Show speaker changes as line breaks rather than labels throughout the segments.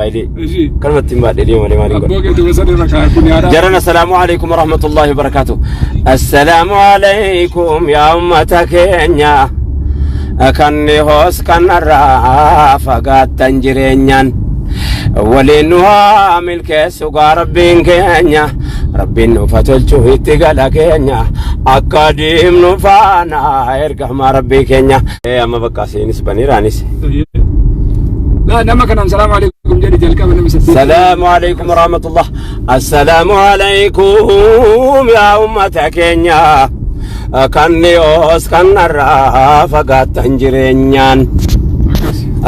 موبايلي كلمة تنبات اليوم اللي مالي جرنا السلام عليكم ورحمة الله وبركاته السلام عليكم يا أمة كينيا أكني هوس كان الرافقات تنجرينيان ولينها ملك سوغا ربين كينيا ربين فتلجو اتقال كينيا أكاديم نفانا إرقه ما ربي كينيا إيه أما بقاسي نسبني رانيس
لا نما كان السلام عليكم جري جلك من
السلام عليكم ورحمة الله السلام عليكم يا أمة كينيا كاني أوس كان الرافقات تنجرينيان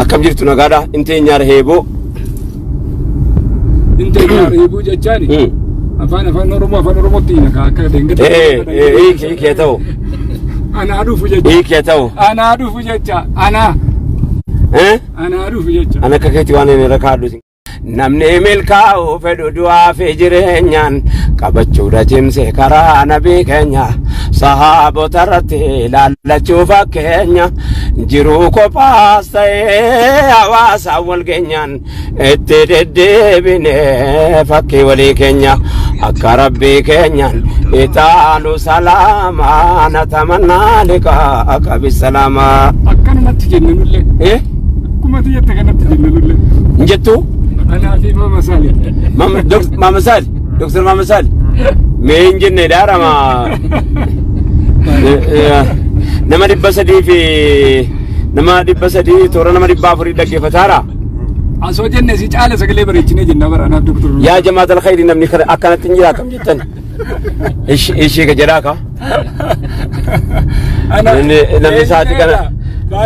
أكم جرتو نغادا انتي نيار هيبو انتي نيار هيبو جاجاني أفان نورمو تينا كا دنگت إيه كيتو أنا أعرف جاجا إيه كيتو أنا أعرف جاجا أنا أعرف جاجا أنا كاكيتي واني نركادو namni milkaa'u fedhu du'aa fi jireenyaan qabachuudha cimsee karaa nabii keenya sahaabota irratti ilaallachuu fakkeenya jiruu kophaas ta'ee hawaasa wal keenyaan itti deddeebinee fakkii walii keenya akka rabbii keenyaan itaanu salaamaa natamannaa liqaa qabi salaamaa akkanumatti jennanullee akkumatti jette kanatti jennanullee injettuu أنا في ماما سالي ماما سالي دكتور ماما سالي مين جنة دارا ما نما دي بسدي في نما دي بسدي تورا نما دي بافري دقي فتارا أسوأ جنة سيج على سكلي بريتشني جنة برا أنا دكتور يا جماعة الخير نمني خير أكانت تنجرا كم جتن إيش كجراكا أنا نمني ساعتي كنا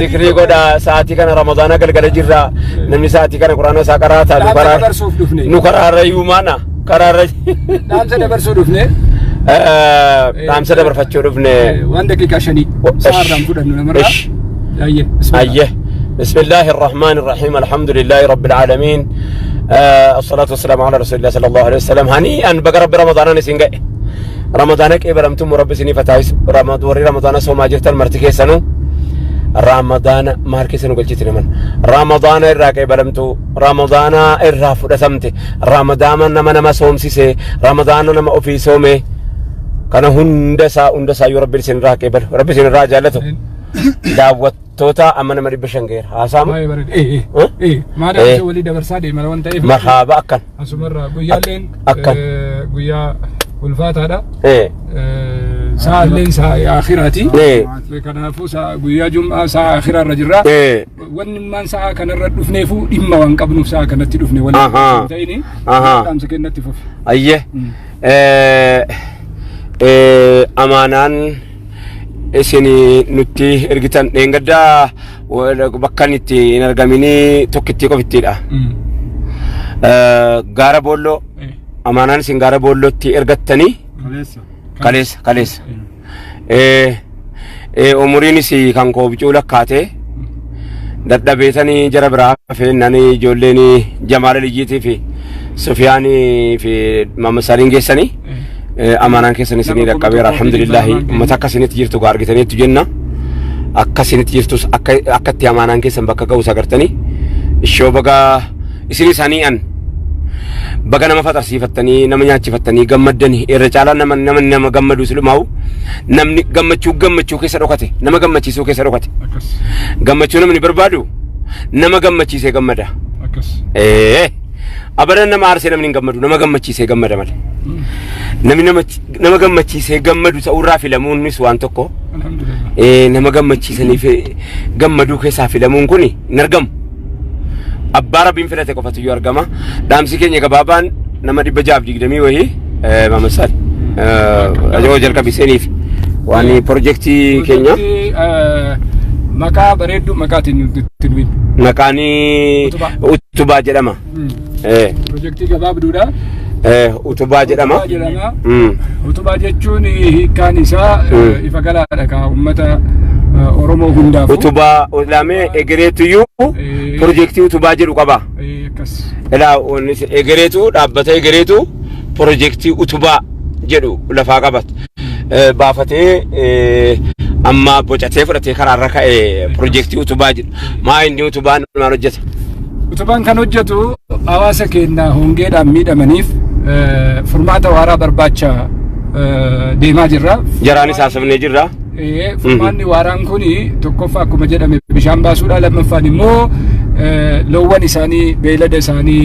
ذكري قدا ساعتي كان رمضان قال جرا نمني ساعتي كان قرآن ساقراتا نقرأ ريومانا قرار دام سده برسو دفنه دام سده برفتشو دفنه وان دقيقة شني سار دام فودن نمرة أيه بسم الله الرحمن الرحيم الحمد لله رب العالمين الصلاة والسلام على رسول الله صلى الله عليه وسلم هنيئا بقى رب رمضان نسينجا رمضانك إبرمتم رب سني فتايس رمضان سوما جرت المرتكي سنو رمضان ماركي سنو قلت من رمضان الراكي برمتو رمضان الرافو رسمتي رمضان نما سوم سيسي رمضان نما أوفي سومي كان هندسا يو ربي سن راكي بر ربي سن راجالته دعوت توتا أمانة مريب بشنغير هاسام إيه ما ده ولي دبر سادي ملوان تايف مرحبا أكن أسمر قويا لين أكن قويا والفات هذا إيه ساعة لين ساعة آخراتي إيه كان فوسا قويا جمعة ساعة آخر الرجرة إيه وان من ساعة كان الرد فنيفو إما وان قبل ساعة كانت تدفني ولا تايني كم سكنت تفوف أيه أمانان إسني نتي إرجتان إنقدا وبكانتي نرجميني توكتي كفتيلا غارة بولو أمانان سين غارة بولو تي إرجتاني كاليس أموريني سي كان كوبيجولا كاتة دادا بيتاني جربرا في ناني جوليني جمال الجيتي في سفياني في مامسارينجي سني أمانان كيسني سني ركبير الحمد لله متى سني تجرتو غارجتني تجينا أكسني تجرتو أكتي أمانان كيسن بكا كوسا كرتني الشو بقى إسني ثانيا بقى نما فتر سيفتني نما نياتي فتني جمدني الرجال نما جمدوا سلماو نمني جمدشو كيسر وقتي نما جمدشيسو كيسر وقتي جمدشو نمني بربادو نما جمدشيسه جمدا أبدا نما أرسل من جمدو نما جمدشيسه جمدا مال نما جمدشيسه جمدو سأورا في لمون نسوان تكو نما جمدشيسه في جمدو كيسا في لمون كوني نرجم أبارا بين فلاتة كفتو يارجما دامسي كني كبابان نما بجاب جيجدمي وهي ما مسال أجوا جركا بيسنيف واني بروجكتي كينيا مكا بريدو مكا تنوين مكاني أوتوبا جرما بروجكتي كباب دودا أوتوبا جرما أوتوبا جتوني كانيسا إفكالا لكا أمتا Oromo Hunda utuba ulame egeretu yu projekti utuba jiru qaba ela egeretu dabbata egeretu projekti utuba jedhu lafa qabat baafate amma bocate fudate kararra ka'e projekti utuba jedhu ma indi utuban man hojjeta utuban kan hojjetu
hawaasa keenya hongeedhaan miidhamaniif furmaata waaraa barbaacha deemaa jirra.
Jaraanis haasofnee jirra.
Furmaanni waaraan kuni tokkoffaa akkuma jedhame bishaan baasuudha. Lammaffaan immoo loowwan isaanii beeylada isaanii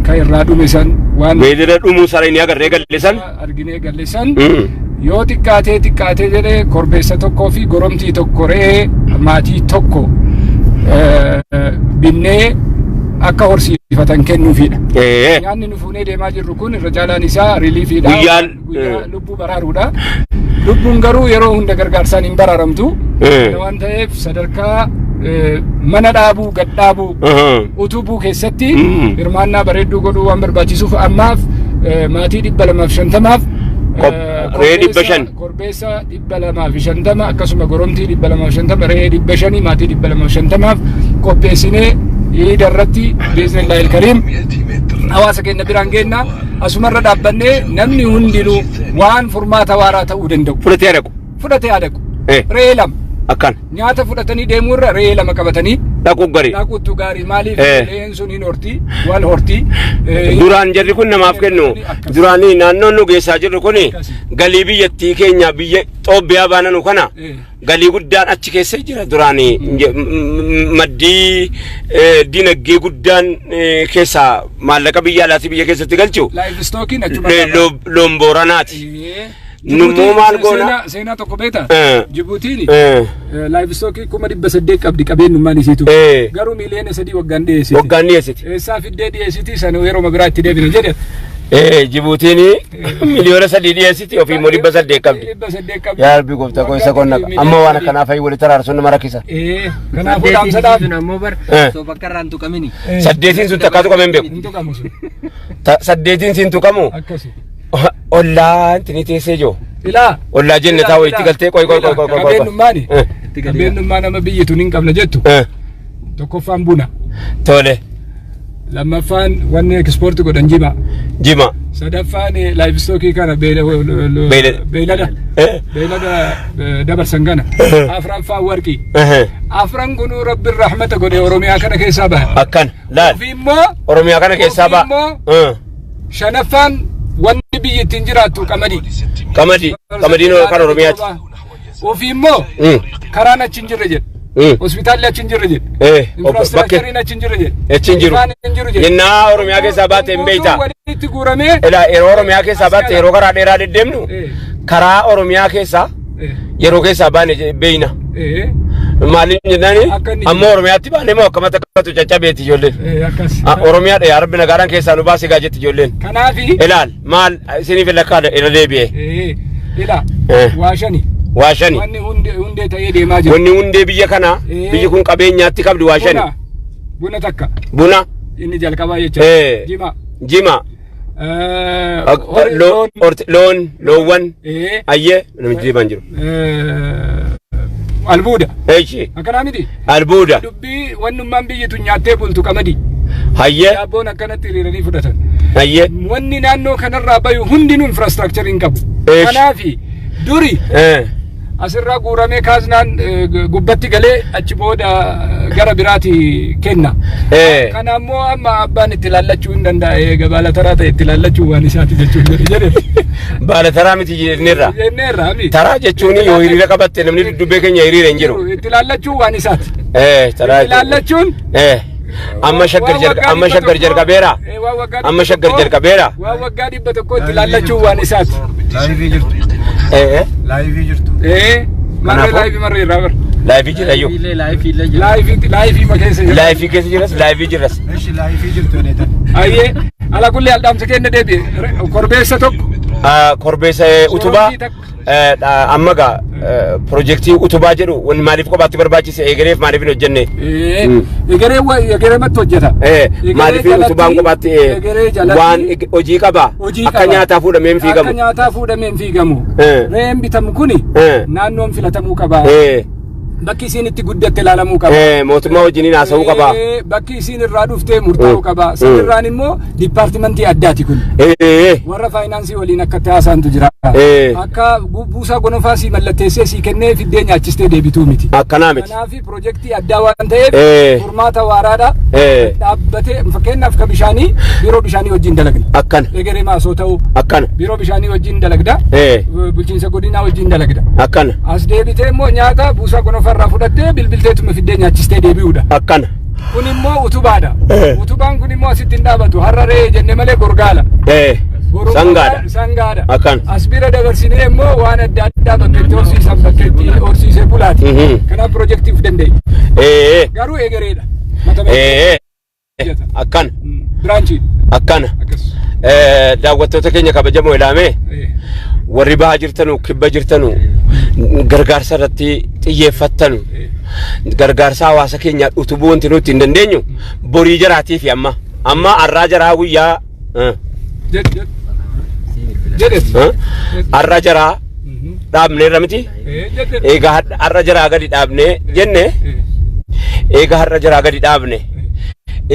kan irraa dhume san waan
beeylada dhumuu isaanii ni agarree galleessan
arginee galleessan yoo xiqqaatee jedhee korbeessa tokkoo fi goromtii tokko re'ee maatii tokko binnee akka horsiifatan kennuufidha. Nyaanni nu fuunee deemaa jirru kun irra caalaan isaa riiliifiidha. Guyyaa lubbuu baraaruudha. Lubbuun garuu yeroo hunda gargaarsaan hin baraaramtu. Waan ta'eef sadarkaa mana dhaabuu gad dhaabuu utubuu keessatti hirmaannaa bareedduu godhuu waan barbaachisuuf ammaaf maatii 250
re'ee 500
korbeessa 250 akkasuma goromtii 250 re'ee 500 maatii 250 qopheessinee irratti biiznillaahi alkariim hawaasa keenya biraan geenna asumarra dhaabbannee namni hundinuu waan furmaata waaraa ta'uu danda'u fudhatee dhaqu re'ee lama
akkan
nyaata fudhatanii deemuurra re'ee lama qabatanii
dhaquutu
gaarii maaliif re'een sun hin hortii wal hortii
duraan jarri kun namaaf kennu duraanii naannoon nu geessaa jirru kun galii biyyattii keenya biyya Itoophiyaa baananu kana galii guddaan achi keessa jira duraanii maddii dinagdee guddaan keessa maallaqa biyya alaatii biyya keessatti galchu
laayivistookiin achuma
loon booranaati. Nummoo maal goona
seenaa tokko beekta Jibuutiin laayivstookii 800 qabdi qabeenyummaan isiitu garuu miliyoona 3 waggaan dhiyeessiti eessaa fiddee dhiyeessiti sana yeroo biraa itti deebina jedhe
Jibuutiin miliyoona 3 dhiyeessiti ofii immoo 800 qabdi yaa rabbi gooftaa koo isa qonna amma waan akkanaaf ayi walitti araarsuun nama rakkisa
kanaafuu dhaamsadhaaf
ammoo bar soo bakka irraan tuqamini
8 sun takkaa tuqameen beeku 8 sun tuqamu Ollaa intini teessee jiru.
Ilaa.
Ollaa jennetaa wayitti galtee qoy.
Qabeenyummaan nama biyyi tun hin qabne jettu. Tokkoffaan buna.
Tole.
Lammaffaan wanni ekspoortii godhan
jima.
Sadaffaan laayivstookii kana beeylada dabarsan kana. Afraffaan warqii. Afran kunuu rabbiin rahmata godhe Oromiyaa kana keessaa bahe.
Akkan laal.
Ofiimmoo.
Oromiyaa kana keessaa bahe.
Shanaffaan wanni biyyi ittiin jiraattu qamadii
kan Oromiyaati.
Ofiimmoo karaan achi hin jirre jedhe. Hospitaalli achi hin jirre jedhe. Infraastiraakchariin achi hin jirre jedhe.
Achi hin jiru. Innaa Oromiyaa keessaa baate hin beeyta.
Walitti guuramee.
Yeroo Oromiyaa keessaa baate yeroo karaa dheeraa deddeemnu karaa Oromiyaa keessaa yeroo keessaa baane beeyna. Maaliin jennaani amma Oromiyaatti baanee moo akkamatti akkatu caccabeeti ijoolleen. Oromiyaadha yaa rabbi nagaadhaan keessaa nu baasee gaajjetti ijoolleen.
Kanaafi.
Ilaal maal isiniif lakkaadha irra deebi'ee.
Waashani. Wanni hundee ta'ee deemaa jira.
Wanni hundee biyya kana biyyi kun qabeenyaatti qabdi waashani.
Buna takka.
Buna.
Inni jalqabaa jechuudha.
Jima. Loowwan. Ayyee namichi deemaa jiru.
Albuuda.
Eeshi.
Akkanaa miti.
Albuuda.
Dubbii wannummaan biyyi tun nyaattee bultu qamadii.
Hayyee.
Daabboon akkanatti hiriiranii fudhatan.
Hayyee.
Wanni naannoo kanarraa bayu hundinuu infraastiraakcharii hin qabu. Kanaafi duri asirraa guuramee kaasnaan gubbatti galee achi booda gara biraati kenna. Kana ammoo amma abbaan itti laallachuu hin danda'e baalataraa ta'e itti laallachuu waan isaati jechuun jedhe.
Baalataraa miti jenneerra. Taraa jechuun yoo hiriira qabatte namni duddubbee keenya hiriira hin jiru.
Itti laallachuu waan isaati.
Taraa.
Itti laallachuun.
Amma shaggar jalqabeera.
Waan waggaa 100 itti laallachuu waan isaati.
Laayivii jirtu.
Marree irraa bar.
Laayivii jira iyyuu.
Laayivii ma keessa jira.
Laayivii keessa jiras laayivii jiras.
Laayivii jirtu jedhetan.
Ayyee ala kulli aldhaamsa kenna deebi'e korbeessa tokko.
Korbeessa utubaa amma gaa piroojeektii utubaa jedhu wanni maaliif kophaatti barbaachise eegareef maaliif hin hojjenne.
Eegareematti hojjeta.
Maaliif utubaan kophaatti waan hojii qaba. Akka nyaataa fuudhamee hin fiigamu.
Akka nyaataa fuudhamee hin fiigamu. Re'een bitamu kuni naannoon filatamuu qaba. bakki isin itti guddatte laalamuu qaba.
Mootummaa wajjiniin haasa'uu qaba.
Bakki isin irraa dhuftee murtaa'uu qaba. Sanirraan immoo dipaartimentii addaati kun. Warra faayinaansii waliin akka taasaantu jira. Akka buusaa gonofaa si mallatteessee si kennee fiddee nyaachistee deebituu miti.
Akkanaa miti.
Kanaaf piroojeektii addaa waan ta'eef furmaata waaraadha. Dhaabbatee fakkeenyaaf ka bishaanii biiroo bishaanii wajjin dalagna.
Akkana.
Egeree maasoo ta'uu.
Akkana.
Biiroo bishaanii wajjin dalagda. Bulchiinsa godinaa wajjin dalagda.
Akkana.
As deebitee immoo nyaata buusaa gonofaa irraa fudhattee bilbilteetuma fiddee nyaachistee deebi'uudha.
Akkana.
Kun immoo utubaadha. Utubaan kun immoo asitti hin dhaabatu. Har'a re'ee jenne malee gorgaala.
Sangaadha.
Sangaadha.
Akkana.
As bira dabarsinee immoo waan adda addaa bakkeetti horsiisan bakkeetti horsiisee bulaati. Kanaaf piroojeektiif danda'e. Garuu egereedha.
Akkana.
Biraanchii.
Akkana. Daawwattoota keenya kabajamoo ilaamee warri bahaa jirtanu kibba jirtanu gargaarsa irratti xiyyeeffattanu gargaarsa hawaasa keenyaa utubuu wanti nuti hin dandeenyu borii jaraatii fi amma har'aa jaraa guyyaa har'a jaraa dhaabnee irra miti eegaa har'a jaraa gadi dhaabnee jenne eegaa har'a jaraa gadi dhaabne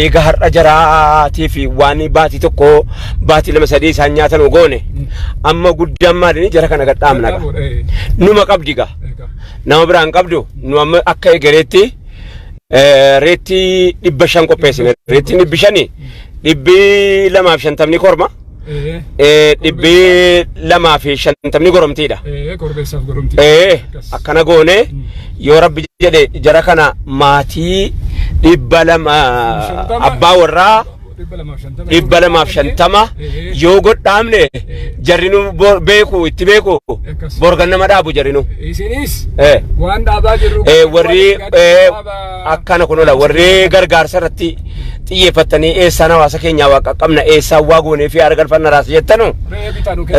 eega har'a jaraatii fi waan baatii tokko baatii lama sadii isaan nyaatan ogoone amma guddaan maadini jara kana gad dhaabna numa qabdi gaa nama biraan qabdu nu amma akka egereetti reetti 500 qopheessine reetti 500 250 korma 250 goromtiidha akkana goone yoo rabbi jedhe jara kana maatii 200 abbaa warraa 250 yoo godhaamne jarrinu beeku itti beeku borgan nama dhaabu jarrinu
isinis waan dhaabaa jirru
warri akkana kunola warri gargaarsa irratti xiyyeeffatanii eessaan hawaasa keenyaa waa qaqqabna eessaan waa goonee fi argalfanna raas jettanu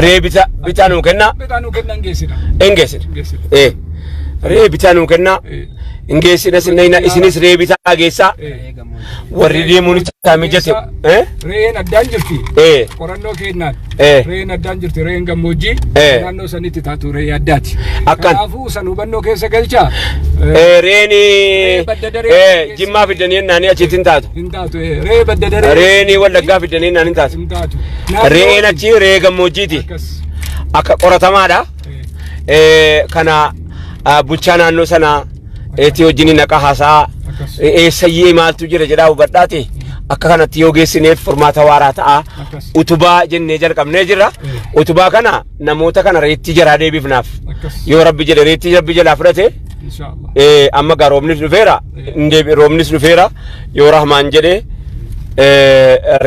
ree bitaanuu kenna engeessina ree bitaanuu kenna engeessina sinna isinis ree bitaa geessaa warri deemuun isaa mijate
reen addaan jirti qorannoo kennaan reen addaan jirti reen gammoojjii naannoo sanitti taatu ree addaati kanaafuu san hubannoo keessa galchaa
reeni jimmaa fidanii naanii achitti hin taatu
ree baddadaree
reeni wallaggaa fidanii naanii hin taatu reen achi ree gammoojjiiti akka qoratamaadha kana bulchaa naannoo sanaa eetii wajjin naqa haasaa eessayyee maaltu jira jedhaa hubadhaati akka kanatti yoo geessineef furmaata waaraa ta'a utubaa jennee jalqabnee jirra utubaa kana namoota kana reetti jaraa deebifnaaf yoo rabbi jedhe reetti rabbi jalaa fudhate amma gaa roobnis dhufeera roobnis dhufeera yoo rahmaan jedhe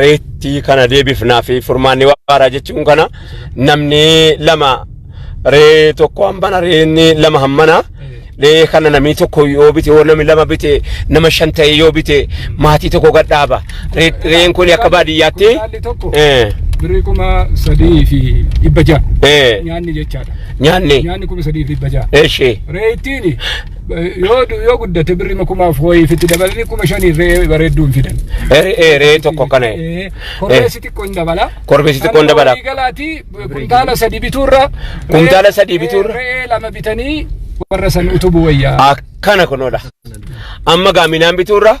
reetti kana deebifnaaf furmaanni waaraa jechuun kana namni lama ree tokko hambana reenni lama hammana lee kana namni tokko yoo bite yoo namni lama bite nama 5 ta'e yoo bite maatii tokko gad dhaaba reen kun akka baadiyyaatti
birrii 3,600 nyaanni jechaadha nyaanni 3,600
eeshi
reettiin yoo guddate birrii 1000 fitti dabalanii 5,000 ree bareedduun fidan
ree tokko kana
korbeessi xiqqoon dabala galaati kuntaala 3 bituurra ree lama bitanii warra san utubu wayyaa
akkana kunoodha amma gaaminaan bituurra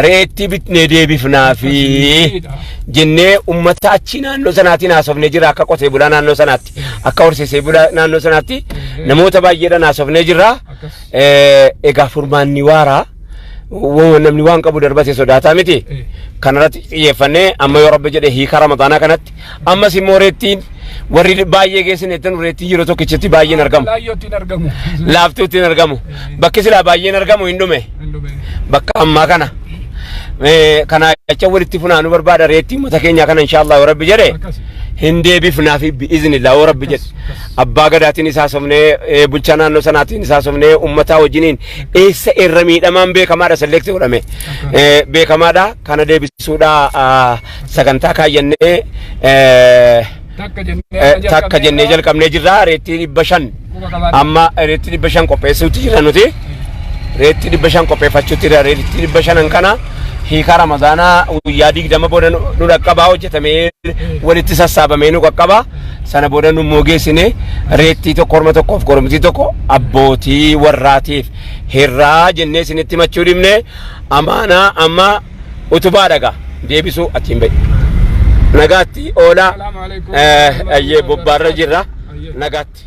reetti bitnee deebifnaafi jennee ummata achi naannoo sanaatiin haasofnee jira akka qotee bulaa naannoo sanaatti akka horsiisee bulaa naannoo sanaatti namoota baay'eedhaan haasofnee jirra egaa furmaanni waaraa namni waan qabu darbate sodaataa miti kanarratti xiyyeeffannee amma yoo rabbi jedhe hiika ramadaanaa kanatti ammas immoo reettiin warri baay'ee geessineettan reettii yeroo tokkichatti baay'een argamu laaftuutti hin argamu bakki silaa baay'een argamu hin dhume bakka ammaa kana kana jecha walitti funaanuu barbaada reettii uummata keenyaa kana inshaallah yoo rabbi jedhe hin deebifnaaf bi'iznillah yoo rabbi jedhe abbaa gadaatiin isaa somnee bulchaa naannoo sanaatiin isaa somnee uummataa wajjiniin eessa irra miidhamaan beekamaadha selekti godhame beekamaadha kana deebisuudha sagantaa kaayyannee takka jennee jalqabnee jirra reettii 500 amma reettii 500 qopheessuutti jira nuti reettii 500 qopheeffachuutti jira reettii 500 kana hiika ramadaanaa guyyaa 20 booda nu dhaqqabaa hojjetamee walitti sassaabamee nu qaqqabaa sana booda nu moogeessine reettii tokko korma tokkoof koromtii tokko abbootii warraatiif hirraa jennee isinitti machuu dhimne amaanaa amma utubaa dhagaa deebisuu achiin bahe nagaatti oolaa ayyee bobbaarra jirra nagaatti.